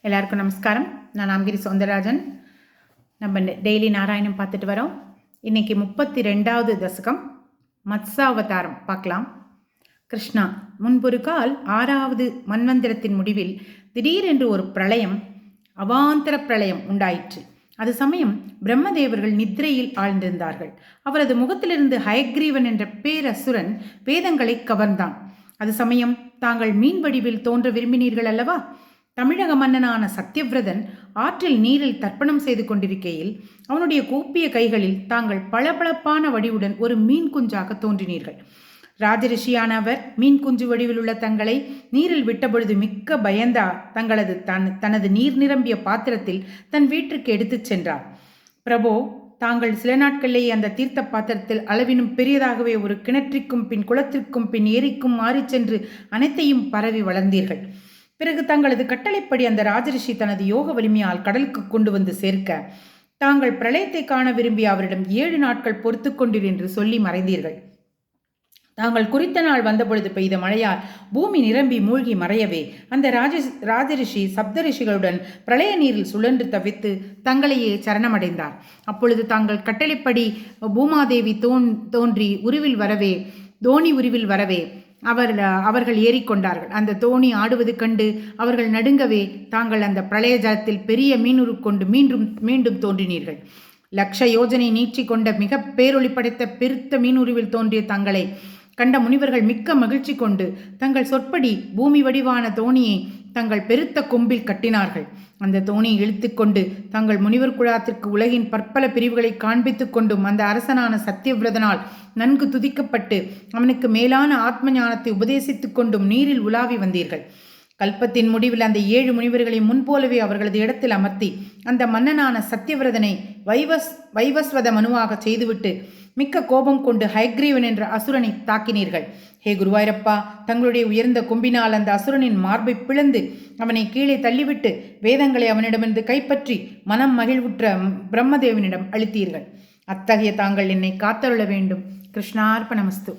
எல்லாருக்கும் நமஸ்காரம். நான் ஆம்கிரி சௌந்தரராஜன். நம்ம டெய்லி நாராயணம் பார்த்துட்டு வரோம். இன்னைக்கு 32வது தசகம் மத்சாவதாரம் பார்க்கலாம். கிருஷ்ணா, முன்பொரு கால் 6வது மன்வந்திரத்தின் முடிவில் திடீரென்று ஒரு பிரளயம், அவாந்தர பிரளயம் உண்டாயிற்று. அது சமயம் பிரம்மதேவர்கள் நித்ரையில் ஆழ்ந்திருந்தார்கள். அவரது முகத்திலிருந்து ஹயக்ரீவன் என்ற பேரசுரன் வேதங்களை கவர்ந்தான். அது சமயம் தாங்கள் மீன் வடிவில் தோன்ற விரும்பினீர்கள் அல்லவா? தமிழக மன்னனான சத்தியவிரதன் ஆற்றில் நீரில் தர்ப்பணம் செய்து கொண்டிருக்கையில் அவனுடைய கூப்பிய கைகளில் தாங்கள் பளபளப்பான வடிவுடன் ஒரு மீன் குஞ்சாக தோன்றினீர்கள். ராஜரிஷியான அவர் மீன் குஞ்சு வடிவில் உள்ள தங்களை நீரில் விட்டபொழுது மிக்க பயந்தார். தனது நீர் நிரம்பிய பாத்திரத்தில் தன் வீட்டிற்கு எடுத்துச் சென்றார். பிரபோ, தாங்கள் சில நாட்களிலேயே அந்த தீர்த்த பாத்திரத்தில் அளவினும் பெரியதாகவே ஒரு கிணற்றிற்கும் பின் குளத்திற்கும் பின் ஏரிக்கும் மாறிச் சென்று அனைத்தையும் பரவி வளர்ந்தீர்கள். பிறகு தங்களது கட்டளைப்படி அந்த ராஜரிஷி தனது யோக வலிமையால் கடலுக்கு கொண்டு வந்து சேர்க்க தாங்கள் பிரளயத்தை காண விரும்பி அவரிடம் 7 நாட்கள் பொறுத்து கொண்டீர் என்று சொல்லி மறைந்தீர்கள். தாங்கள் குறித்த நாள் வந்தபொழுது பெய்த மழையால் பூமி நிரம்பி மூழ்கி மறையவே அந்த ராஜரிஷி சப்தரிஷிகளுடன் பிரளய நீரில் சுழன்று தவித்து தங்களையே சரணமடைந்தார். அப்பொழுது தாங்கள் கட்டளைப்படி பூமாதேவி தோன்றி தோணி உருவில் வரவே அவர்கள் ஏறிக்கொண்டார்கள். அந்த தோணி ஆடுவது கண்டு அவர்கள் நடுங்கவே தாங்கள் அந்த பிரளய ஜலத்தில் பெரிய மீனுரு கொண்டு மீண்டும் தோன்றினீர்கள். லட்ச யோஜனை நீச்சி கொண்ட மிக பேரொளி படைத்த பெருத்த மீனுருவில் தோன்றிய தங்களை கண்ட முனிவர்கள் மிக்க மகிழ்ச்சி கொண்டு தங்கள் சொற்படி பூமி வடிவான தோணியை தங்கள் பெருத்த கொம்பில் கட்டினார்கள். அந்த தோணியை இழுத்துக்கொண்டு தங்கள் முனிவர் குழாத்திற்கு உலகின் பற்பல பிரிவுகளை காண்பித்துக் கொண்டும் அந்த அரசனான சத்தியவிரதனால் நன்கு துதிக்கப்பட்டு அவனுக்கு மேலான ஆத்ம ஞானத்தை உபதேசித்துக் கொண்டும் நீரில் உலாவி வந்தீர்கள். கல்பத்தின் முடிவில் அந்த 7 முனிவர்களை முன்போலவே அவர்களது இடத்தில் அமர்த்தி அந்த மன்னனான சத்தியவிரதனை வைவஸ்வத மனுவாக செய்துவிட்டு மிக்க கோபம் கொண்டு ஹயக்ரீவன் என்ற அசுரனை தாக்கினீர்கள். ஹே குருவாயிரப்பா, தங்களுடைய உயர்ந்த கொம்பினால் அந்த அசுரனின் மார்பை பிளந்து அவனை கீழே தள்ளிவிட்டு வேதங்களை அவனிடமிருந்து கைப்பற்றி மனம் மகிழ்வுற்ற பிரம்மதேவனிடம் அளித்தீர்கள். அத்தகைய தாங்கள் என்னை காத்தருள வேண்டும். கிருஷ்ணார்ப்பணமஸ்து.